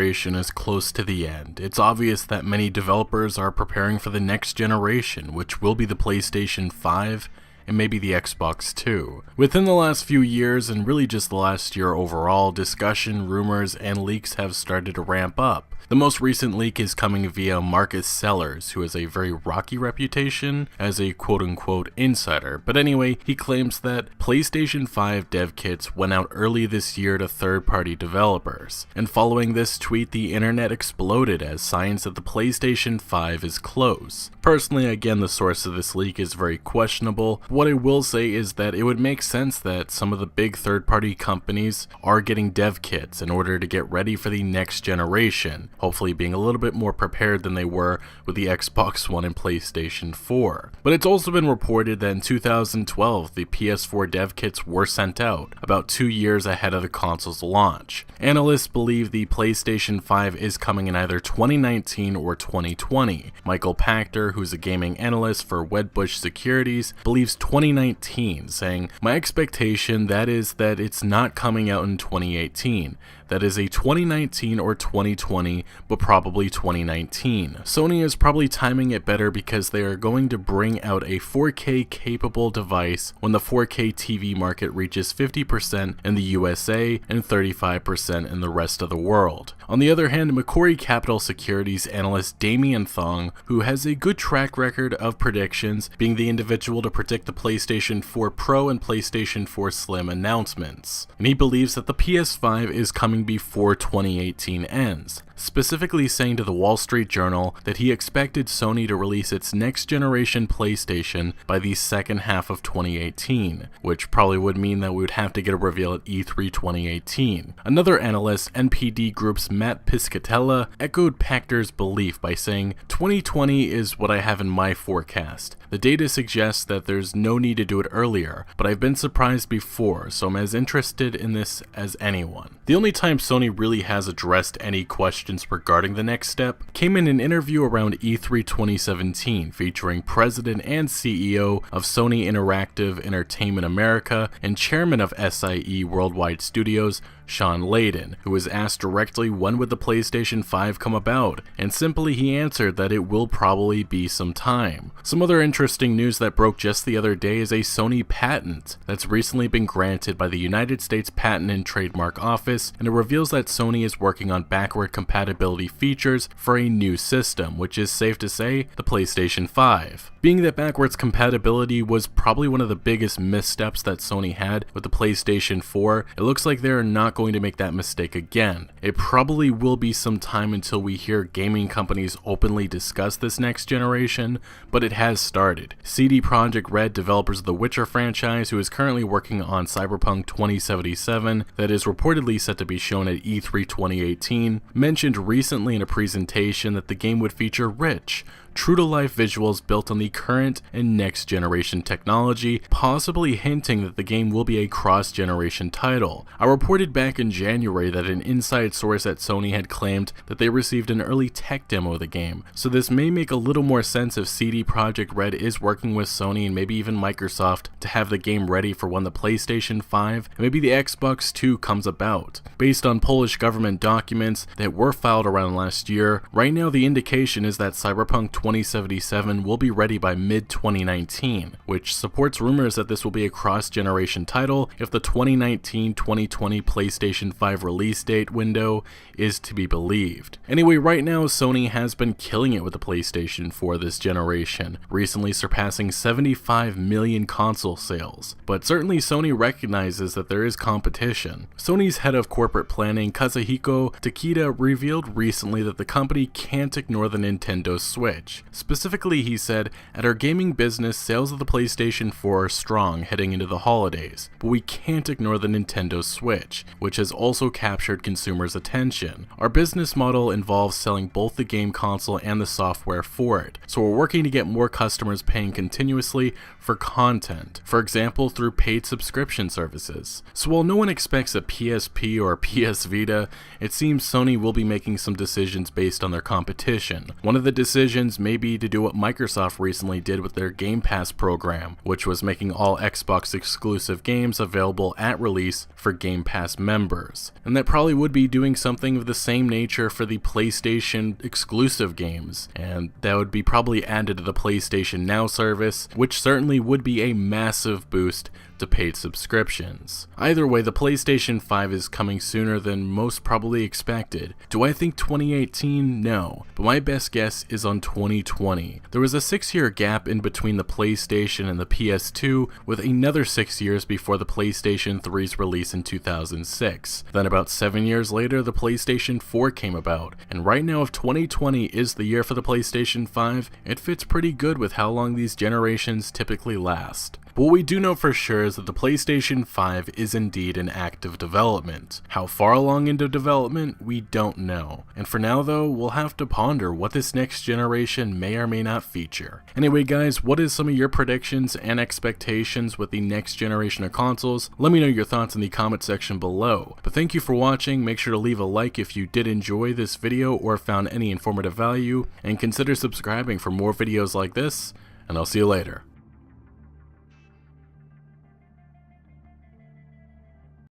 generation is close to the end. It's obvious that many developers are preparing for the next generation, which will be the PlayStation 5 and maybe the Xbox 2. Within the last few years, and really just the last year overall, discussion, rumors, and leaks have started to ramp up. The most recent leak is coming via Marcus Sellers, who has a very rocky reputation as a quote-unquote insider. But anyway, he claims that PlayStation 5 dev kits went out early this year to third-party developers. And following this tweet, the internet exploded as signs that the PlayStation 5 is close. Personally, again, the source of this leak is very questionable. What I will say is that it would make sense that some of the big third-party companies are getting dev kits in order to get ready for the next generation, hopefully being a little bit more prepared than they were with the Xbox One and PlayStation 4. But it's also been reported that in 2012, the PS4 dev kits were sent out, about 2 years ahead of the console's launch. Analysts believe the PlayStation 5 is coming in either 2019 or 2020. Michael Pachter, who's a gaming analyst for Wedbush Securities, believes 2019, saying, "My expectation that is that it's not coming out in 2018. That is a 2019 or 2020, but probably 2019. Sony is probably timing it better because they are going to bring out a 4K capable device when the 4K TV market reaches 50% in the USA and 35% in the rest of the world." On the other hand, Macquarie Capital Securities analyst Damien Thong, who has a good track record of predictions, being the individual to predict the PlayStation 4 Pro and PlayStation 4 Slim announcements. And he believes that the PS5 is coming before 2018 ends, specifically saying to the Wall Street Journal that he expected Sony to release its next generation PlayStation by the second half of 2018, which probably would mean that we would have to get a reveal at E3 2018. Another analyst, NPD Group's Matt Piscatella, echoed Pachter's belief by saying, "2020 is what I have in my forecast. The data suggests that there's no need to do it earlier, but I've been surprised before, so I'm as interested in this as anyone." The only time Sony really has addressed any questions regarding the next step came in an interview around E3 2017 featuring President and CEO of Sony Interactive Entertainment America and Chairman of SIE Worldwide Studios, Sean Layden, who was asked directly when would the PlayStation 5 come about, and simply he answered that it will probably be some time. Some other interesting news that broke just the other day is a Sony patent that's recently been granted by the United States Patent and Trademark Office, and it reveals that Sony is working on backward compatibility features for a new system, which is safe to say, the PlayStation 5. Being that backwards compatibility was probably one of the biggest missteps that Sony had with the PlayStation 4, it looks like they're not going to make that mistake again. It probably will be some time until we hear gaming companies openly discuss this next generation, but it has started. CD Projekt Red, developers of the Witcher franchise, who is currently working on Cyberpunk 2077 that is reportedly set to be shown at E3 2018, mentioned recently in a presentation that the game would feature rich, true-to-life visuals built on the current and next-generation technology, possibly hinting that the game will be a cross-generation title. I reported back in January that an inside source at Sony had claimed that they received an early tech demo of the game, so this may make a little more sense if CD Projekt Red is working with Sony and maybe even Microsoft to have the game ready for when the PlayStation 5 and maybe the Xbox 2 comes about. Based on Polish government documents that were filed around last year, right now the indication is that Cyberpunk 2077 will be ready by mid-2019, which supports rumors that this will be a cross-generation title if the 2019-2020 PlayStation 5 release date window is to be believed. Anyway, right now Sony has been killing it with the PlayStation 4 this generation, recently surpassing 75 million console sales. But certainly Sony recognizes that there is competition. Sony's head of corporate planning, Kazuhiko Takeda, revealed recently that the company can't ignore the Nintendo Switch. Specifically, he said, "At our gaming business, sales of the PlayStation 4 are strong heading into the holidays, but we can't ignore the Nintendo Switch, which has also captured consumers' attention. Our business model involves selling both the game console and the software for it, so we're working to get more customers paying continuously for content, for example through paid subscription services." So while no one expects a PSP or PS Vita, it seems Sony will be making some decisions based on their competition. One of the decisions maybe to do what Microsoft recently did with their Game Pass program, which was making all Xbox exclusive games available at release for Game Pass members. And that probably would be doing something of the same nature for the PlayStation exclusive games, and that would be probably added to the PlayStation Now service, which certainly would be a massive boost to paid subscriptions. Either way, the PlayStation 5 is coming sooner than most probably expected. Do I think 2018? No, but my best guess is on 2020. There was a 6-year gap in between the PlayStation and the PS2, with another 6 years before the PlayStation 3's release in 2006. Then about 7 years later, the PlayStation 4 came about, and right now if 2020 is the year for the PlayStation 5, it fits pretty good with how long these generations typically last. But what we do know for sure is that the PlayStation 5 is indeed in active development. How far along into development, we don't know. And for now though, we'll have to ponder what this next generation may or may not feature. Anyway guys, what is some of your predictions and expectations with the next generation of consoles? Let me know your thoughts in the comment section below. But thank you for watching, make sure to leave a like if you did enjoy this video or found any informative value, and consider subscribing for more videos like this, and I'll see you later.